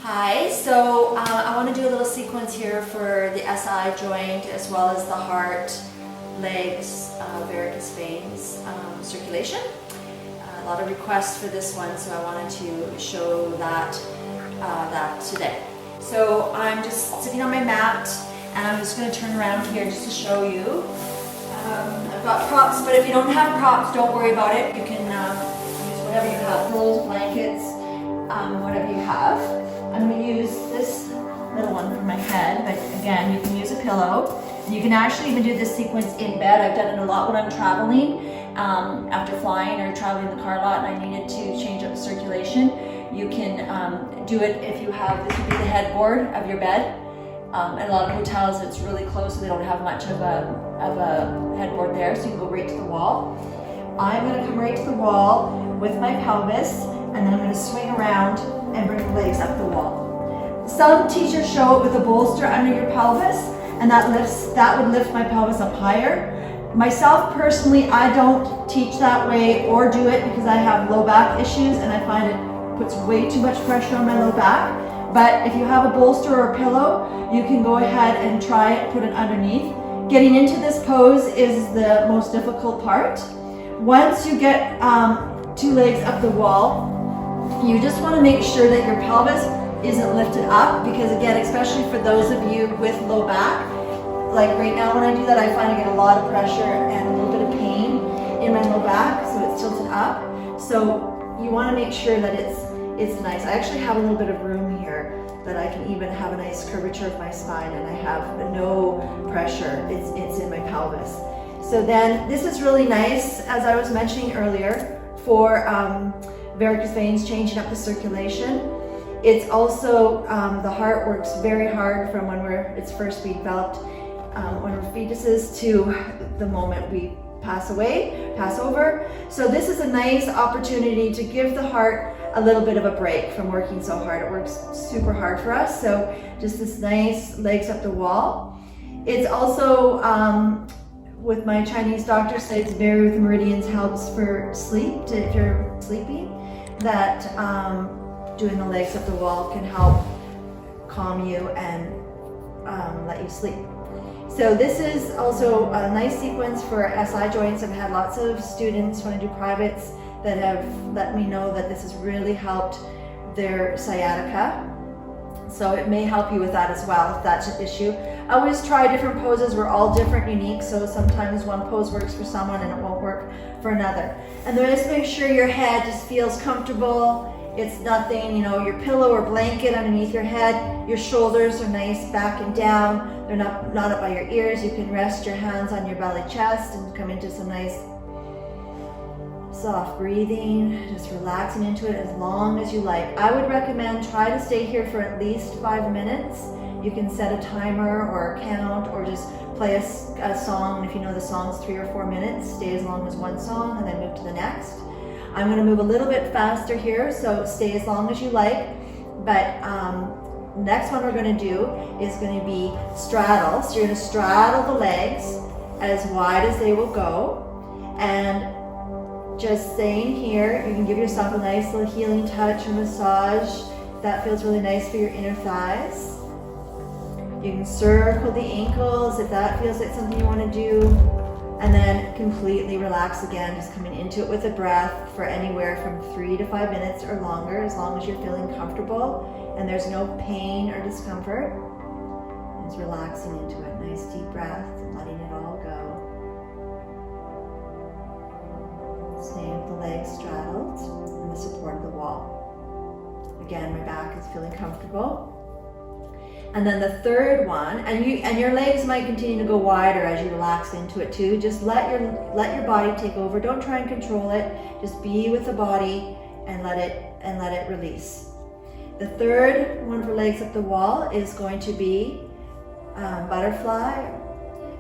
Hi, so I want to do a little sequence here for the SI joint as well as the heart, legs, varicose veins, circulation. A lot of requests for this one, so I wanted to show that today. So I'm just sitting on my mat and I'm just going to turn around here just to show you. I've got props, but if you don't have props, don't worry about it. You can use whatever you have, pillows, blankets, whatever you have. I'm going to use this little one for my head, but again, you can use a pillow. You can actually even do this sequence in bed. I've done it a lot when I'm traveling, after flying or traveling in the car a lot and I needed to change up the circulation. You can do it if you have, this would be the headboard of your bed. In a lot of hotels, it's really close, so they don't have much of a headboard there, so you can go right to the wall. I'm going to come right to the wall with my pelvis, and then I'm going to swing around and bring the legs up the wall. Some teachers show it with a bolster under your pelvis, and that would lift my pelvis up higher. Myself personally, I don't teach that way or do it because I have low back issues, and I find it puts way too much pressure on my low back. But if you have a bolster or a pillow, you can go ahead and try it, put it underneath. Getting into this pose is the most difficult part. Once you get two legs up the wall, you just want to make sure that your pelvis isn't lifted up, because again, especially for those of you with low back, like right now when I do that, I find I get a lot of pressure and a little bit of pain in my low back, so it's tilted up. So you want to make sure that it's nice. I actually have a little bit of room here that I can even have a nice curvature of my spine, and I have no pressure. It's in my pelvis. So then this is really nice, as I was mentioning earlier, for varicose veins, changing up the circulation. It's also, the heart works very hard from when it's first being developed, when we're fetuses, to the moment we pass over. So this is a nice opportunity to give the heart a little bit of a break from working so hard. It works super hard for us. So just this nice legs up the wall. It's also, with my Chinese doctor says vary with the meridians helps for sleep, if you're sleeping, that doing the legs up the wall can help calm you and let you sleep. So this is also a nice sequence for SI joints. I've had lots of students when I do privates that have let me know that this has really helped their sciatica. So it may help you with that as well if that's an issue. I always try different poses. We're all different, unique, so sometimes one pose works for someone and it won't work for another. And then just make sure your head just feels comfortable. It's nothing, your pillow or blanket underneath your head. Your shoulders are nice back and down. They're not up by your ears. You can rest your hands on your belly chest and come into some nice soft breathing, just relaxing into it as long as you like. I would recommend try to stay here for at least 5 minutes. You can set a timer or a count, or just play a song. If you know the song's 3 or 4 minutes, stay as long as one song and then move to the next. I'm going to move a little bit faster here, so stay as long as you like. But next one we're going to do is going to be straddle. So you're going to straddle the legs as wide as they will go, and just staying here. You can give yourself a nice little healing touch or massage. That feels really nice for your inner thighs. You can circle the ankles if that feels like something you want to do. And then completely relax again, just coming into it with a breath for anywhere from 3 to 5 minutes or longer, as long as you're feeling comfortable and there's no pain or discomfort. Just relaxing into it. Nice deep breath and letting it all go. Staying with the legs straddled and the support of the wall. Again, my back is feeling comfortable. And then the third one, and your legs might continue to go wider as you relax into it too. Just let your body take over. Don't try and control it. Just be with the body and let it release. The third one for legs up the wall is going to be butterfly,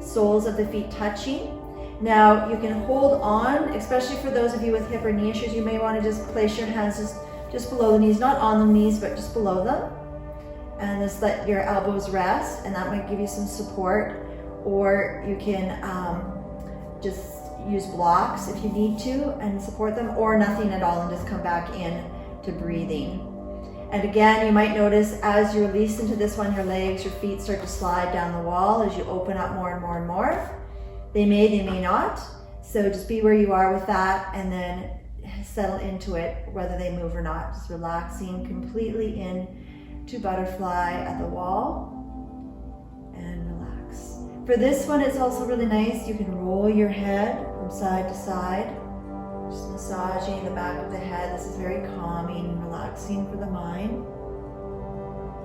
soles of the feet touching. Now you can hold on, especially for those of you with hip or knee issues, you may want to just place your hands just below the knees, not on the knees, but just below them. And just let your elbows rest, and that might give you some support. Or you can just use blocks if you need to and support them, or nothing at all and just come back in to breathing. And again, you might notice as you release into this one, your legs, your feet start to slide down the wall as you open up more and more and more. They may not. So just be where you are with that and then settle into it, whether they move or not. Just relaxing completely in to butterfly at the wall and relax. For this one, it's also really nice. You can roll your head from side to side. Just massaging the back of the head. This is very calming and relaxing for the mind.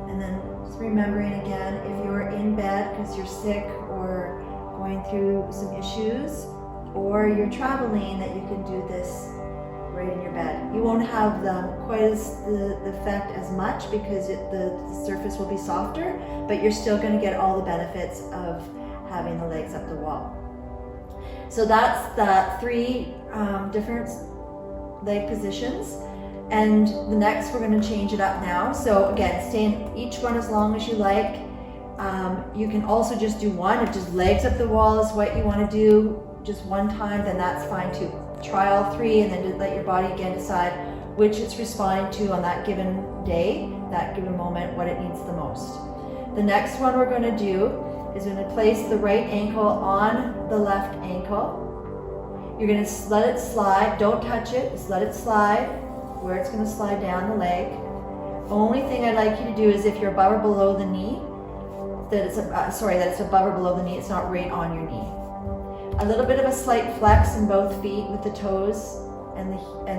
And then just remembering again, if you're in bed because you're sick or going through some issues, or you're traveling, that you can do this right in your bed. You won't have quite as the effect as much because the surface will be softer, but you're still going to get all the benefits of having the legs up the wall. So that's the 3 different leg positions. And the next, we're going to change it up now. So again, stay in each one as long as you like. You can also just do one. If just legs up the wall is what you want to do just one time, then that's fine too. Try all 3 and then just let your body again decide which it's responding to on that given day, that given moment, what it needs the most. The next one we're going to do is going to place the right ankle on the left ankle. You're going to let it slide. Don't touch it. Just let it slide where it's going to slide down the leg. Only thing I'd like you to do is if you're above or below the knee, that it's above or below the knee. It's not right on your knee. A little bit of a slight flex in both feet with the toes and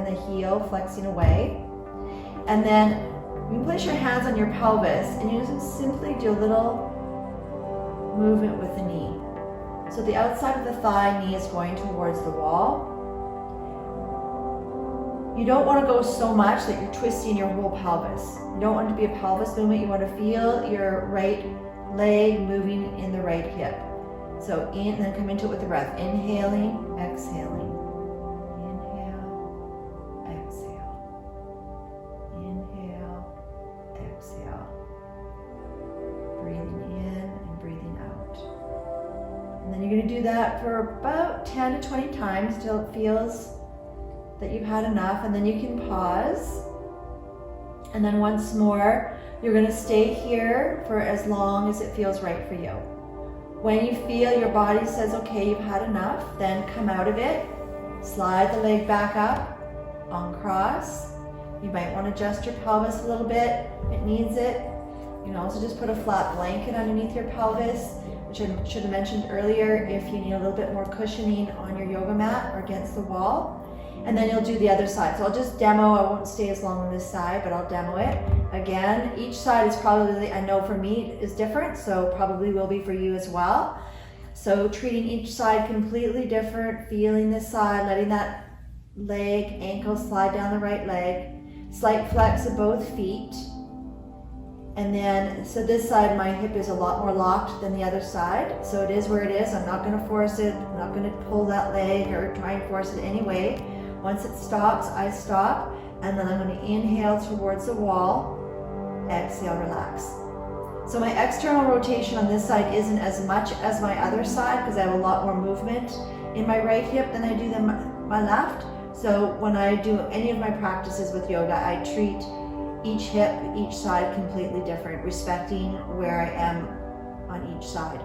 the heel flexing away. And then you can place your hands on your pelvis and you just simply do a little movement with the knee. So the outside of the thigh, knee is going towards the wall. You don't want to go so much that you're twisting your whole pelvis. You don't want it to be a pelvis movement. You want to feel your right leg moving in the right hip. So in, and then come into it with the breath. Inhaling, exhaling. Inhale, exhale. Inhale, exhale. Breathing in and breathing out. And then you're going to do that for about 10 to 20 times till it feels that you've had enough. And then you can pause. And then once more, you're going to stay here for as long as it feels right for you. When you feel your body says, okay, you've had enough, then come out of it. Slide the leg back up, uncross. You might want to adjust your pelvis a little bit. It needs it. You can also just put a flat blanket underneath your pelvis, which I should have mentioned earlier if you need a little bit more cushioning on your yoga mat or against the wall. And then you'll do the other side. So I'll just demo. I won't stay as long on this side, but I'll demo it. Again, each side is probably, I know for me, is different, so probably will be for you as well. So treating each side completely different, feeling this side, letting that leg, ankle slide down the right leg, slight flex of both feet. And then, so this side, my hip is a lot more locked than the other side. So it is where it is. I'm not going to force it. I'm not going to pull that leg or try and force it anyway. Once it stops, I stop. And then I'm going to inhale towards the wall. Exhale, relax. So my external rotation on this side isn't as much as my other side because I have a lot more movement in my right hip than I do my left. So when I do any of my practices with yoga, I treat each hip, each side completely different, respecting where I am on each side.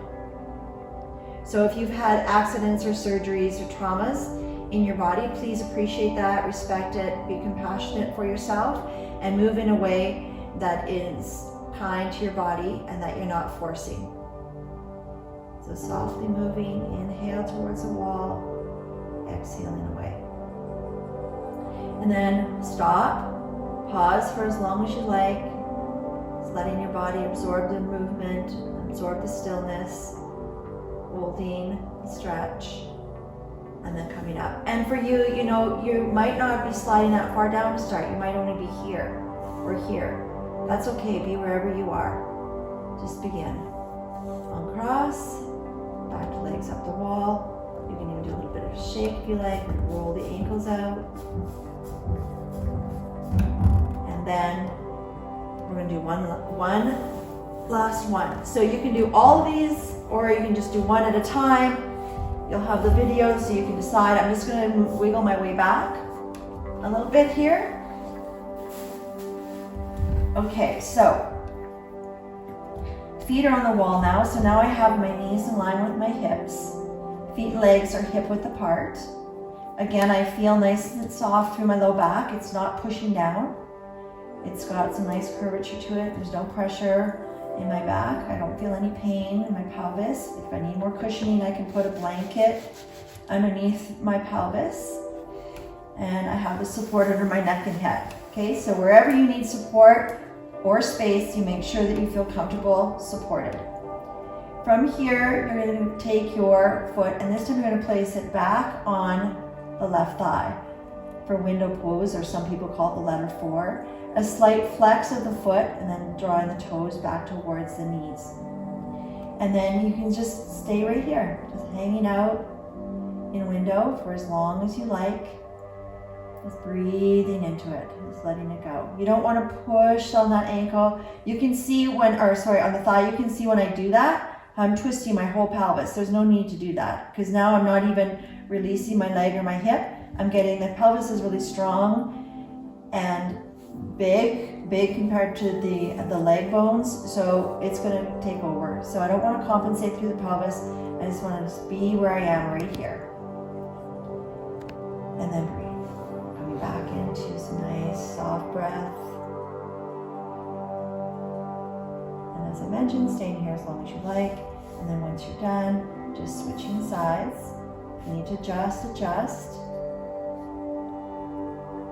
So if you've had accidents or surgeries or traumas in your body, please appreciate that, respect it, be compassionate for yourself, and move in a way that is kind to your body and that you're not forcing. So softly moving, inhale towards the wall, exhaling away. And then stop. Pause for as long as you like, just letting your body absorb the movement, absorb the stillness, holding the stretch, and then coming up. And for you, you might not be sliding that far down to start. You might only be here or here. That's okay, be wherever you are. Just begin. Uncross, back to legs up the wall. You can even do a little bit of a shake if you like, roll the ankles out. And then we're going to do one last one. So you can do all of these, or you can just do one at a time. You'll have the video so you can decide. I'm just going to wiggle my way back a little bit here. Okay, so feet are on the wall now. So now I have my knees in line with my hips. Feet and legs are hip width apart. Again, I feel nice and soft through my low back. It's not pushing down. It's got some nice curvature to it. There's no pressure in my back. I don't feel any pain in my pelvis. If I need more cushioning, I can put a blanket underneath my pelvis. And I have the support under my neck and head. Okay, so wherever you need support or space, you make sure that you feel comfortable, supported. From here, you're going to take your foot, and this time you're going to place it back on the left thigh for window pose, or some people call it the letter 4. A slight flex of the foot, and then drawing the toes back towards the knees. And then you can just stay right here, just hanging out in window for as long as you like. Just breathing into it, just letting it go. You don't want to push on that ankle. You can see when, or sorry, on the thigh, you can see when I do that, I'm twisting my whole pelvis. There's no need to do that because now I'm not even releasing my leg or my hip. I'm getting, the pelvis is really strong and big compared to the leg bones. So it's going to take over. So I don't want to compensate through the pelvis. I just want to just be where I am right here. And then breathe. Back into some nice soft breath. And as I mentioned, staying here as long as you like. And then once you're done, just switching sides. If you need to adjust.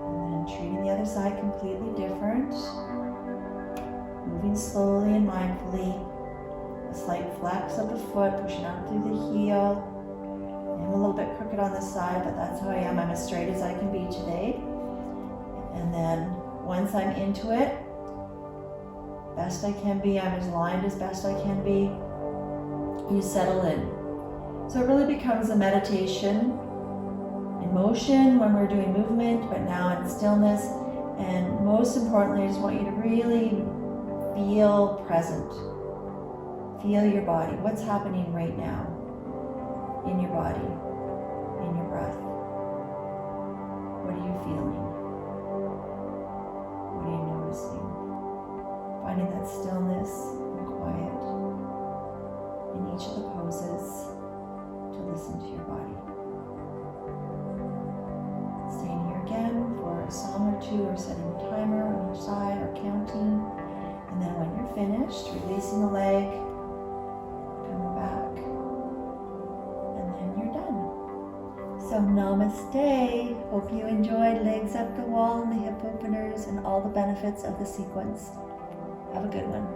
And then treating the other side completely different. Moving slowly and mindfully. A slight flex of the foot, pushing up through the heel. I'm a little bit crooked on this side, but that's how I am. I'm as straight as I can be today. And then once I'm into it, best I can be, I'm as aligned as best I can be, you settle in. So it really becomes a meditation in motion when we're doing movement, but now in stillness. And most importantly, I just want you to really feel present. Feel your body. What's happening right now? In your body, in your breath. What are you feeling? What are you noticing? Finding that stillness and quiet in each of the poses to listen to your body. Staying here again for a song or two, or setting a timer on each side, or counting. And then when you're finished, releasing the leg, coming back. So namaste. Hope you enjoyed legs up the wall and the hip openers and all the benefits of the sequence. Have a good one.